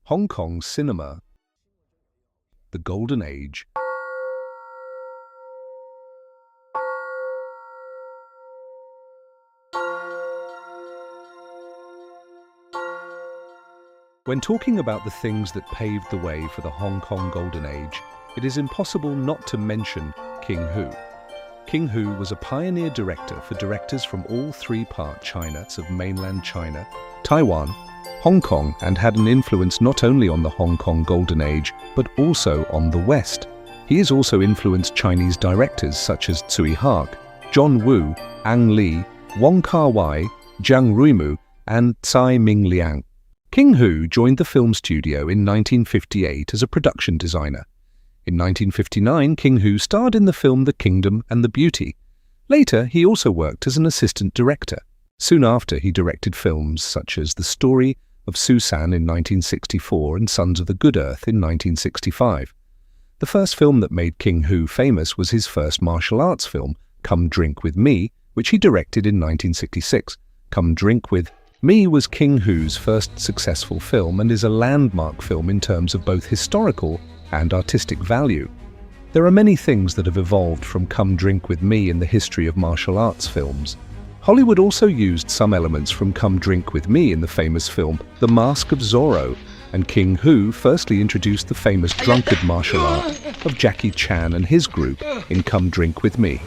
Hong Kong cinema, the Golden Age. When talking about the things that paved the way for the Hong Kong Golden Age, it is impossible not to mention King Hu. King Hu was a pioneer director for directors from all three-part Chinas of mainland China, Taiwan, Hong Kong, and had an influence not only on the Hong Kong Golden Age, but also on the West. He has also influenced Chinese directors such as Tsui Hark, John Woo, Ang Lee, Wong Kar-wai, Zhang Ruimu, and Tsai Ming-liang. King Hu joined the film studio in 1958 as a production designer. In 1959, King Hu starred in the film The Kingdom and the Beauty. Later, he also worked as an assistant director. Soon after, he directed films such as The Story of Susan in 1964 and Sons of the Good Earth in 1965. The first film that made King Hu famous was his first martial arts film, Come Drink With Me, which he directed in 1966. Come Drink With Me was King Hu's first successful film and is a landmark film in terms of both historical and artistic value. There are many things that have evolved from Come Drink With Me in the history of martial arts films. Hollywood also used some elements from Come Drink With Me in the famous film The Mask of Zorro, and King Hu firstly introduced the famous drunkard martial art of Jackie Chan and his group in Come Drink With Me.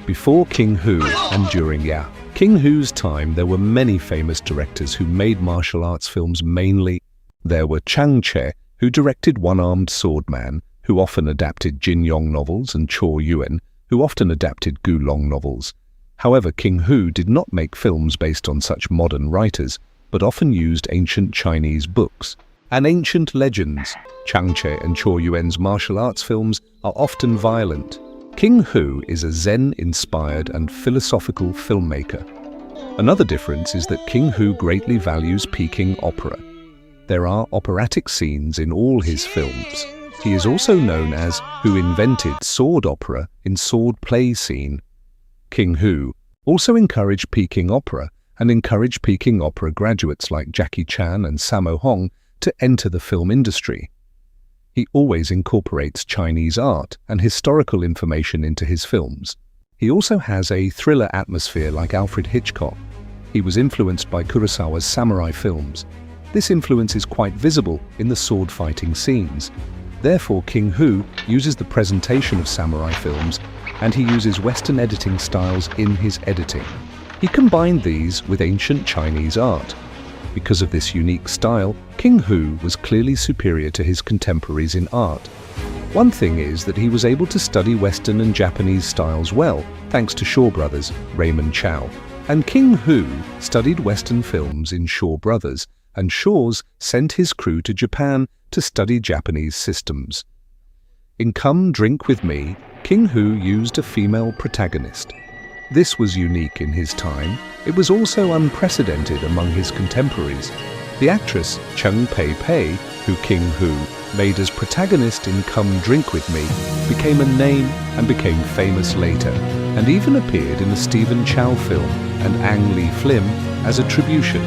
Before King Hu and during King Hu's time, there were many famous directors who made martial arts films mainly. There were Chang Che, who directed One-Armed Swordman, who often adapted Jin Yong novels, and Cho Yuen, who often adapted Gu Long novels. However, King Hu did not make films based on such modern writers, but often used ancient Chinese books and ancient legends. Chang Che and Cho Yuen's martial arts films are often violent. King Hu is a Zen-inspired and philosophical filmmaker. Another difference is that King Hu greatly values Peking opera. There are operatic scenes in all his films. He is also known as who invented sword opera in sword play scene. King Hu also encouraged Peking opera and encouraged Peking opera graduates like Jackie Chan and Sammo Hong to enter the film industry. He always incorporates Chinese art and historical information into his films. He also has a thriller atmosphere like Alfred Hitchcock. He was influenced by Kurosawa's samurai films. This influence is quite visible in the sword-fighting scenes. Therefore, King Hu uses the presentation of samurai films, and he uses Western editing styles in his editing. He combined these with ancient Chinese art. Because of this unique style, King Hu was clearly superior to his contemporaries in art. One thing is that he was able to study Western and Japanese styles well, thanks to Shaw Brothers, Raymond Chow. And King Hu studied Western films in Shaw Brothers, and Shaw's sent his crew to Japan to study Japanese systems. In Come Drink With Me, King Hu used a female protagonist. This was unique in his time. It was also unprecedented among his contemporaries. The actress Cheng Pei Pei, who King Hu made as protagonist in Come Drink With Me, became a name and became famous later, and even appeared in a Stephen Chow film and Ang Lee film as a tribution.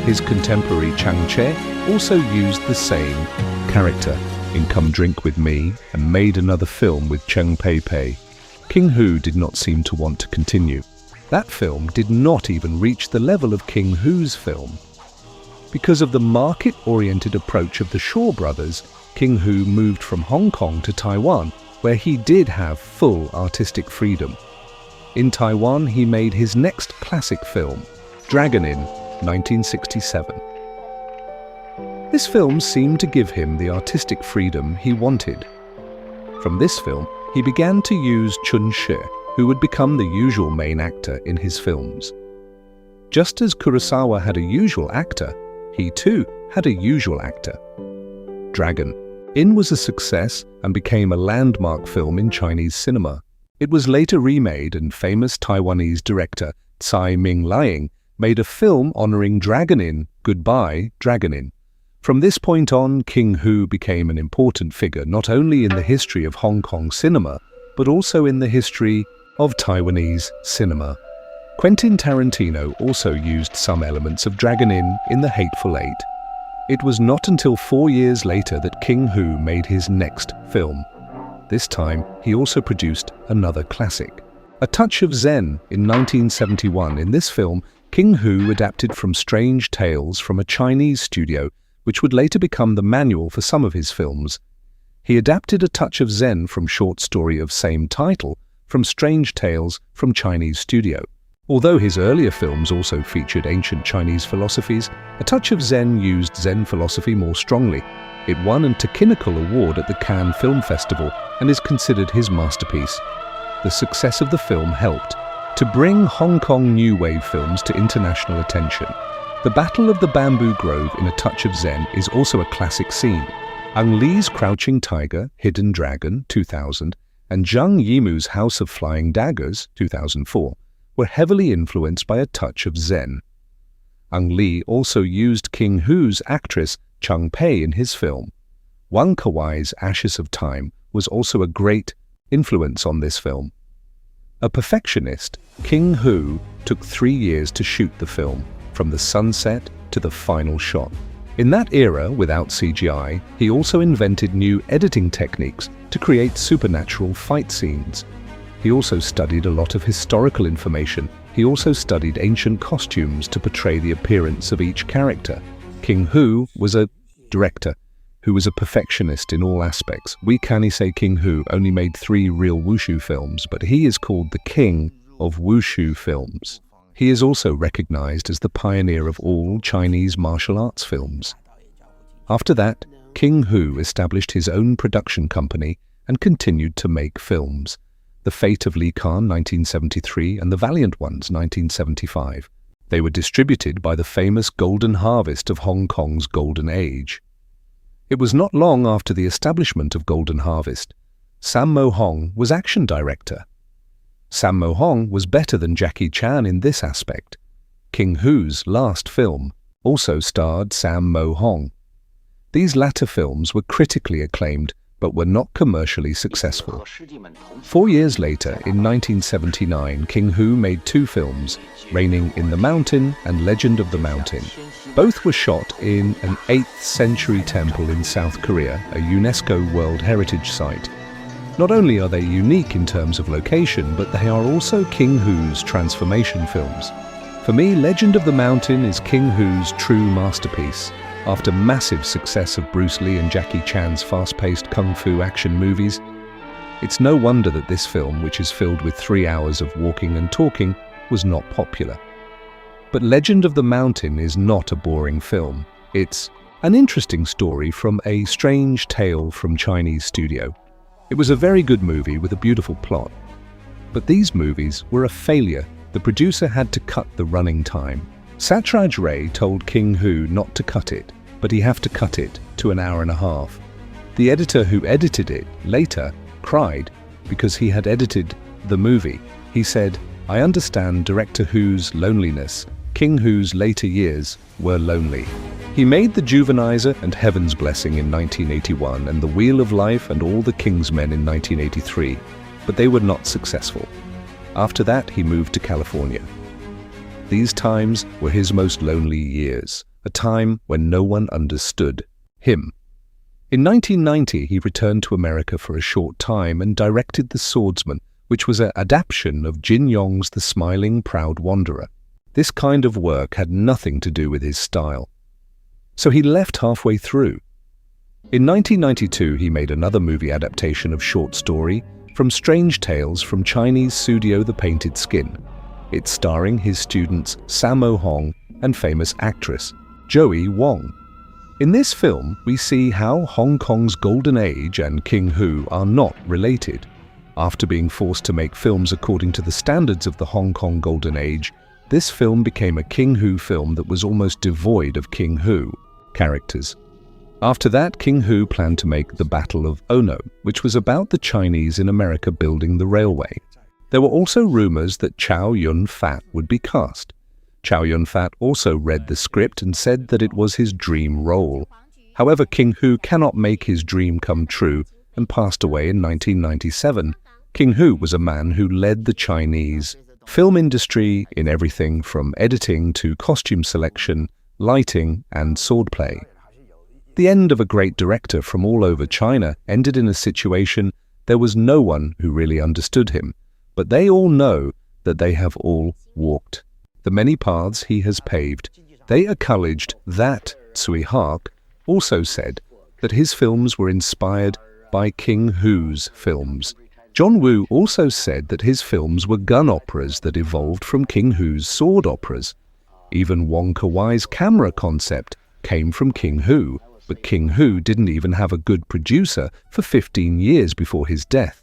His contemporary Chang Che also used the same character in Come Drink With Me and made another film with Cheng Pei Pei. King Hu did not seem to want to continue. That film did not even reach the level of King Hu's film. Because of the market-oriented approach of the Shaw Brothers, King Hu moved from Hong Kong to Taiwan, where he did have full artistic freedom. In Taiwan, he made his next classic film, Dragon in 1967. This film seemed to give him the artistic freedom he wanted. From this film, he began to use Chun Shi, who would become the usual main actor in his films. Just as Kurosawa had a usual actor, he too had a usual actor. Dragon In was a success and became a landmark film in Chinese cinema. It was later remade, and famous Taiwanese director Tsai Ming-liang made a film honoring Dragon In, Goodbye, Dragon In. From this point on, King Hu became an important figure not only in the history of Hong Kong cinema, but also in the history of Taiwanese cinema. Quentin Tarantino also used some elements of Dragon in The Hateful Eight. It was not until 4 years later that King Hu made his next film. This time, he also produced another classic, A Touch of Zen, in 1971. In this film, King Hu adapted from strange tales from a Chinese studio, which would later become the manual for some of his films. He adapted A Touch of Zen from short story of same title from strange tales from Chinese studio. Although his earlier films also featured ancient Chinese philosophies, A Touch of Zen used Zen philosophy more strongly. It won a technical award at the Cannes Film Festival and is considered his masterpiece. The success of the film helped to bring Hong Kong New Wave films to international attention. The Battle of the Bamboo Grove in A Touch of Zen is also a classic scene. Ang Lee's Crouching Tiger, Hidden Dragon, 2000, and Zhang Yimou's House of Flying Daggers, 2004, were heavily influenced by A Touch of Zen. Ang Lee also used King Hu's actress Chang Pei in his film. Wang Kar-wai's Ashes of Time was also a great influence on this film. A perfectionist, King Hu took 3 years to shoot the film, from the sunset to the final shot. In that era, without CGI, he also invented new editing techniques to create supernatural fight scenes. He also studied a lot of historical information. He also studied ancient costumes to portray the appearance of each character. King Hu was a director who was a perfectionist in all aspects. We can say King Hu only made 3 real wushu films, but he is called the king of wushu films. He is also recognized as the pioneer of all Chinese martial arts films. After that, King Hu established his own production company and continued to make films. The Fate of Li Khan, 1973, and the Valiant ones, 1975. They were distributed by the famous Golden Harvest of Hong Kong's Golden Age. It was not long after the establishment of Golden Harvest. Sammo was action director. Sammo was better than Jackie Chan in this aspect. King Hu's last film also starred Sammo. These latter films were critically acclaimed, but were not commercially successful. 4 years later, in 1979, King Hu made 2 films, Reigning in the Mountain and Legend of the Mountain. Both were shot in an 8th century temple in South Korea, a UNESCO World Heritage Site. Not only are they unique in terms of location, but they are also King Hu's transformation films. For me, Legend of the Mountain is King Hu's true masterpiece. After massive success of Bruce Lee and Jackie Chan's fast-paced kung fu action movies, it's no wonder that this film, which is filled with 3 hours of walking and talking, was not popular. But Legend of the Mountain is not a boring film. It's an interesting story from a strange tale from Chinese studio. It was a very good movie with a beautiful plot. But these movies were a failure. The producer had to cut the running time. Satraj Ray told King Hu not to cut it, but he had to cut it to 1 hour and a half. The editor who edited it later cried because he had edited the movie. He said, "I understand Director Hu's loneliness. King Hu's later years were lonely." He made The Juvenizer and Heaven's Blessing in 1981 and The Wheel of Life and All the King's Men in 1983, but they were not successful. After that, he moved to California. These times were his most lonely years, a time when no one understood him. In 1990, he returned to America for a short time and directed The Swordsman, which was an adaptation of Jin Yong's The Smiling Proud Wanderer. This kind of work had nothing to do with his style. So he left halfway through. In 1992, he made another movie adaptation of short story from Strange Tales from Chinese studio The Painted Skin. It's starring his students Sammo and famous actress Joey Wong. In this film, we see how Hong Kong's Golden Age and King Hu are not related. After being forced to make films according to the standards of the Hong Kong Golden Age, this film became a King Hu film that was almost devoid of King Hu characters. After that, King Hu planned to make The Battle of Ono, which was about the Chinese in America building the railway. There were also rumors that Chow Yun-fat would be cast. Chow Yun-fat also read the script and said that it was his dream role. However, King Hu cannot make his dream come true and passed away in 1997. King Hu was a man who led the Chinese film industry in everything from editing to costume selection, lighting, and swordplay. The end of a great director from all over China ended in a situation there was no one who really understood him, but they all know that they have all walked the many paths he has paved. They acknowledged that Tsui Hark also said that his films were inspired by King Hu's films. John Woo also said that his films were gun operas that evolved from King Hu's sword operas. Even Wong Kar-wai's camera concept came from King Hu, but King Hu didn't even have a good producer for 15 years before his death.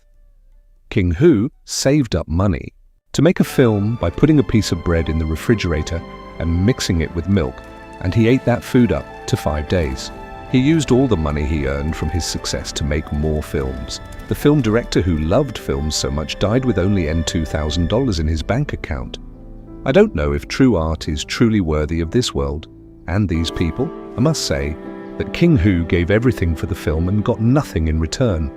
King Hu saved up money to make a film by putting a piece of bread in the refrigerator and mixing it with milk, and he ate that food up to 5 days. He used all the money he earned from his success to make more films. The film director who loved films so much died with only $2,000 in his bank account. I don't know if true art is truly worthy of this world and these people. I must say that King Hu gave everything for the film and got nothing in return.